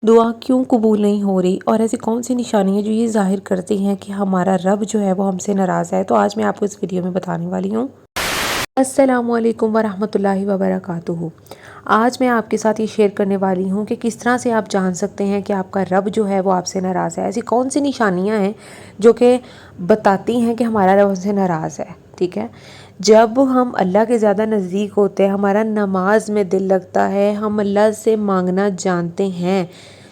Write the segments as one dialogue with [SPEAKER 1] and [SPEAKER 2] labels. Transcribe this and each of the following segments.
[SPEAKER 1] دعا کیوں قبول نہیں ہو رہی اور ایسی کون سی نشانی ہے جو یہ ظاہر کرتی ہیں کہ ہمارا رب جو ہے وہ ہم سے ناراض ہے؟ تو آج میں آپ کو اس ویڈیو میں بتانے والی ہوں۔ السلام علیکم ورحمۃ اللہ وبرکاتہ۔ آج میں آپ کے ساتھ یہ شیئر کرنے والی ہوں کہ کس طرح سے آپ جان سکتے ہیں کہ آپ کا رب جو ہے وہ آپ سے ناراض ہے۔ ایسی کون سی نشانیاں ہیں جو کہ بتاتی ہیں کہ ہمارا رب ہم سے ناراض ہے؟ ٹھیک ہے، جب ہم اللہ کے زیادہ نزدیک ہوتے ہیں، ہمارا نماز میں دل لگتا ہے، ہم اللہ سے مانگنا جانتے ہیں،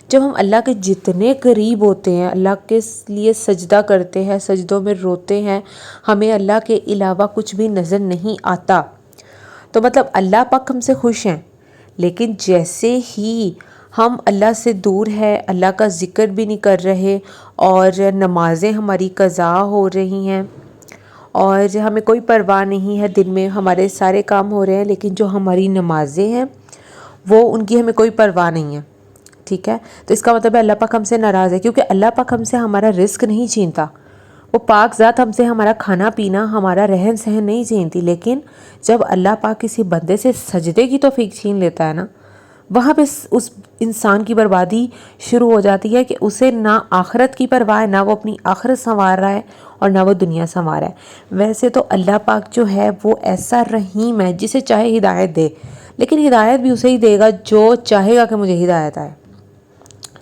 [SPEAKER 1] جب ہم اللہ کے جتنے قریب ہوتے ہیں، اللہ کے لیے سجدہ کرتے ہیں، سجدوں میں روتے ہیں، ہمیں اللہ کے علاوہ کچھ بھی نظر نہیں آتا، تو مطلب اللہ پاک ہم سے خوش ہیں۔ لیکن جیسے ہی ہم اللہ سے دور ہے، اللہ کا ذکر بھی نہیں کر رہے اور نمازیں ہماری قضا ہو رہی ہیں اور ہمیں کوئی پرواہ نہیں ہے، دن میں ہمارے سارے کام ہو رہے ہیں، لیکن جو ہماری نمازیں ہیں وہ ان کی ہمیں کوئی پرواہ نہیں ہے، ٹھیک ہے، تو اس کا مطلب ہے اللہ پاک ہم سے ناراض ہے، کیونکہ اللہ پاک ہم سے ہمارا رزق نہیں چھینتا، وہ پاک ذات ہم سے ہمارا کھانا پینا، ہمارا رہن سہن نہیں چھینتی، لیکن جب اللہ پاک کسی بندے سے سجدے کی توفیق چھین لیتا ہے نا، وہاں پہ اس انسان کی بربادی شروع ہو جاتی ہے کہ اسے نہ آخرت کی پرواہ ہے، نہ وہ اپنی آخرت سنوار رہا ہے اور نہ وہ دنیا سنوار ہے۔ ویسے تو اللہ پاک جو ہے وہ ایسا رحیم ہے جسے چاہے ہدایت دے، لیکن ہدایت بھی اسے ہی دے گا جو چاہے گا کہ مجھے ہدایت آئے،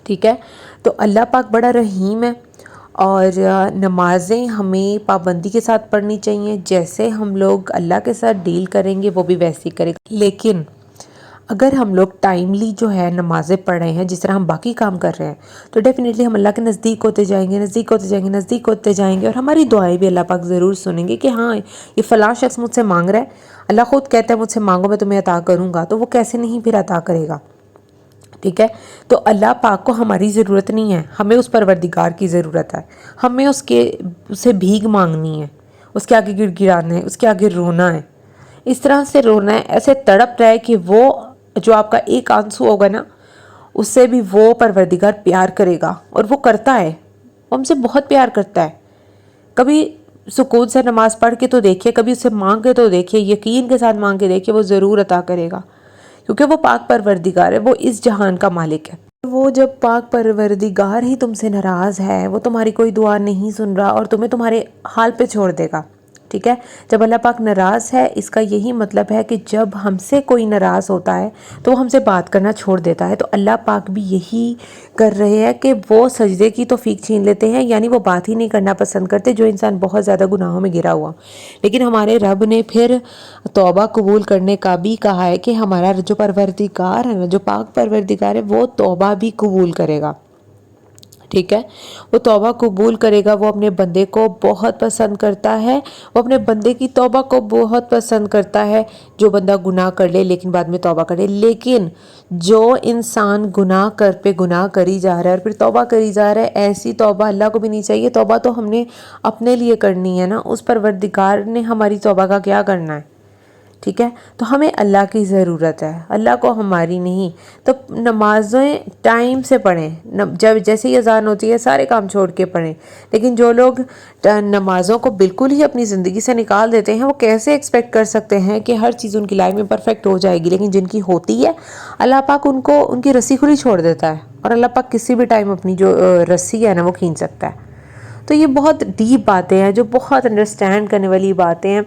[SPEAKER 1] ٹھیک ہے، تو اللہ پاک بڑا رحیم ہے اور نمازیں ہمیں پابندی کے ساتھ پڑھنی چاہیے، جیسے ہم لوگ اللہ کے ساتھ ڈیل کریں گے وہ بھی ویسے ہی کرے گا، لیکن اگر ہم لوگ ٹائملی جو ہے نمازیں پڑھ رہے ہیں جس طرح ہم باقی کام کر رہے ہیں، تو ڈیفینیٹلی ہم اللہ کے نزدیک ہوتے جائیں گے، نزدیک ہوتے جائیں گے، نزدیک ہوتے جائیں گے، اور ہماری دعائیں بھی اللہ پاک ضرور سنیں گے کہ ہاں یہ فلاں شخص مجھ سے مانگ رہا ہے، اللہ خود کہتا ہے مجھ سے مانگو میں تمہیں عطا کروں گا، تو وہ کیسے نہیں پھر عطا کرے گا، ٹھیک ہے، تو اللہ پاک کو ہماری ضرورت نہیں ہے، ہمیں اس پروردگار کی ضرورت ہے، ہمیں اسے بھیک مانگنی ہے، اس کے آگے گڑ گڑانا ہے، اس کے آگے رونا ہے، اس طرح سے رونا ہے، ایسے تڑپ رہا ہے کہ وہ جو آپ کا ایک آنسو ہوگا نا، اس سے بھی وہ پروردگار پیار کرے گا، اور وہ کرتا ہے، وہ ہم سے بہت پیار کرتا ہے۔ کبھی سکون سے نماز پڑھ کے تو دیکھیے، کبھی اسے مانگ کے تو دیکھیے، یقین کے ساتھ مانگ کے دیکھیے، وہ ضرور عطا کرے گا، کیونکہ وہ پاک پروردگار ہے، وہ اس جہان کا مالک ہے۔ وہ جب پاک پروردگار ہی تم سے ناراض ہے، وہ تمہاری کوئی دعا نہیں سن رہا اور تمہیں تمہارے حال پہ چھوڑ دے گا، ٹھیک ہے، جب اللہ پاک ناراض ہے، اس کا یہی مطلب ہے کہ جب ہم سے کوئی ناراض ہوتا ہے تو وہ ہم سے بات کرنا چھوڑ دیتا ہے، تو اللہ پاک بھی یہی کر رہے ہیں کہ وہ سجدے کی توفیق چھین لیتے ہیں، یعنی وہ بات ہی نہیں کرنا پسند کرتے، جو انسان بہت زیادہ گناہوں میں گرا ہوا، لیکن ہمارے رب نے پھر توبہ قبول کرنے کا بھی کہا ہے کہ ہمارا جو پروردگار ہے نا، جو پاک پروردگار ہے، وہ توبہ بھی قبول کرے گا، ٹھیک ہے، وہ توبہ قبول کرے گا، وہ اپنے بندے کو بہت پسند کرتا ہے، وہ اپنے بندے کی توبہ کو بہت پسند کرتا ہے، جو بندہ گناہ کر لے لیکن بعد میں توبہ کرے، لیکن جو انسان گناہ پہ گناہ کری جا رہا ہے اور پھر توبہ کری جا رہا ہے، ایسی توبہ اللہ کو بھی نہیں چاہیے، توبہ تو ہم نے اپنے لیے کرنی ہے نا، اس پروردگار نے ہماری توبہ کا کیا کرنا ہے، ٹھیک ہے، تو ہمیں اللہ کی ضرورت ہے، اللہ کو ہماری نہیں، تو نمازیں ٹائم سے پڑھیں، جب جیسے ہی اذان ہوتی ہے سارے کام چھوڑ کے پڑھیں، لیکن جو لوگ نمازوں کو بالکل ہی اپنی زندگی سے نکال دیتے ہیں، وہ کیسے ایکسپیکٹ کر سکتے ہیں کہ ہر چیز ان کی لائف میں پرفیکٹ ہو جائے گی، لیکن جن کی ہوتی ہے اللہ پاک ان کی رسی کھلی چھوڑ دیتا ہے، اور اللہ پاک کسی بھی ٹائم اپنی جو رسی ہے نا وہ کھینچ سکتا ہے۔ تو یہ بہت ڈیپ باتیں ہیں، جو بہت انڈرسٹینڈ کرنے والی باتیں ہیں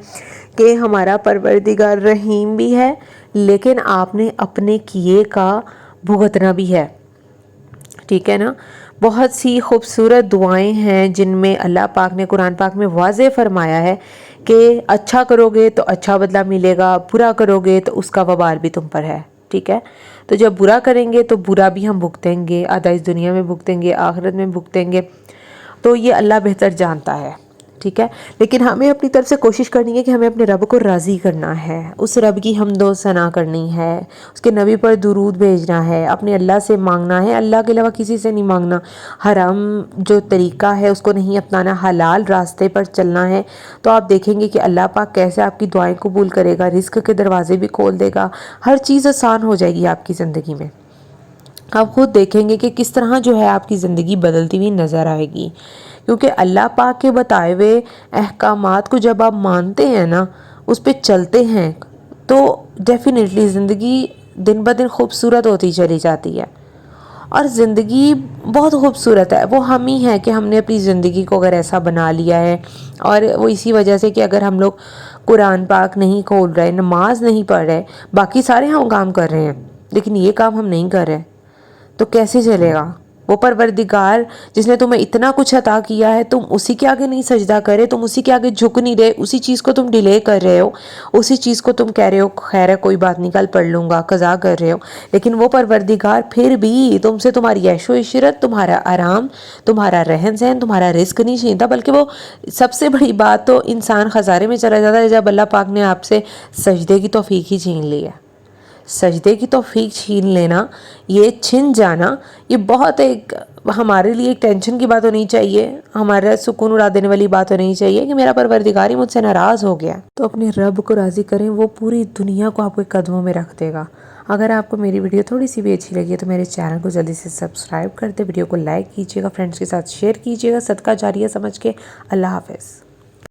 [SPEAKER 1] کہ ہمارا پروردگار رحیم بھی ہے، لیکن آپ نے اپنے کیے کا بھگتنا بھی ہے، ٹھیک ہے نا، بہت سی خوبصورت دعائیں ہیں جن میں اللہ پاک نے قرآن پاک میں واضح فرمایا ہے کہ اچھا کرو گے تو اچھا بدلہ ملے گا، برا کرو گے تو اس کا وبال بھی تم پر ہے، ٹھیک ہے، تو جب برا کریں گے تو برا بھی ہم بھگتیں گے، آدھا اس دنیا میں بھگتیں گے، آخرت میں بھگتیں گے، تو یہ اللہ بہتر جانتا ہے، ٹھیک ہے، لیکن ہمیں اپنی طرف سے کوشش کرنی ہے کہ ہمیں اپنے رب کو راضی کرنا ہے، اس رب کی حمد و ثنا کرنی ہے، اس کے نبی پر درود بھیجنا ہے، اپنے اللہ سے مانگنا ہے، اللہ کے علاوہ کسی سے نہیں مانگنا، حرام جو طریقہ ہے اس کو نہیں اپنانا، حلال راستے پر چلنا ہے، تو آپ دیکھیں گے کہ اللہ پاک کیسے آپ کی دعائیں قبول کرے گا، رزق کے دروازے بھی کھول دے گا، ہر چیز آسان ہو جائے گی آپ کی زندگی میں، آپ خود دیکھیں گے کہ کس طرح جو ہے آپ کی زندگی بدلتی ہوئی نظر آئے گی، کیونکہ اللہ پاک کے بتائے ہوئے احکامات کو جب آپ مانتے ہیں نا، اس پہ چلتے ہیں، تو ڈیفینیٹلی زندگی دن بہ دن خوبصورت ہوتی چلی جاتی ہے، اور زندگی بہت خوبصورت ہے، وہ ہم ہی ہیں کہ ہم نے اپنی زندگی کو اگر ایسا بنا لیا ہے، اور وہ اسی وجہ سے کہ اگر ہم لوگ قرآن پاک نہیں کھول رہے، نماز نہیں پڑھ رہے، باقی سارے ہم کام کر رہے ہیں لیکن یہ کام ہم نہیں کر رہے، تو کیسے چلے گا؟ وہ پروردگار جس نے تمہیں اتنا کچھ عطا کیا ہے، تم اسی کے آگے نہیں سجدہ کرے، تم اسی کے آگے جھک نہیں رہے، اسی چیز کو تم ڈیلے کر رہے ہو، اسی چیز کو تم کہہ رہے ہو خیر ہے کوئی بات نہیں کل پڑھ لوں گا، قضا کر رہے ہو، لیکن وہ پروردگار پھر بھی تم سے تمہاری عیش و عشرت، تمہارا آرام، تمہارا رہن سہن، تمہارا رزق نہیں چھینتا، بلکہ وہ سب سے بڑی بات تو انسان خسارے میں چلا جاتا ہے جب اللہ پاک نے آپ سے سجدے کی توفیق ہی چھین لی ہے۔ سجدے کی توفیق چھین لینا، یہ چھن جانا، یہ بہت ایک ہمارے لیے ایک ٹینشن کی بات ہونی چاہیے، ہمارا سکون اڑا دینے والی بات ہونی چاہیے کہ میرا پروردگار ہی مجھ سے ناراض ہو گیا۔ تو اپنے رب کو راضی کریں، وہ پوری دنیا کو آپ کے قدموں میں رکھ دے گا۔ اگر آپ کو میری ویڈیو تھوڑی سی بھی اچھی لگی ہے تو میرے چینل کو جلدی سے سبسکرائب کر دے، ویڈیو کو لائک کیجیے گا، فرینڈس کے ساتھ شیئر کیجیے گا، صدقہ جاریہ سمجھ کے۔ اللہ حافظ۔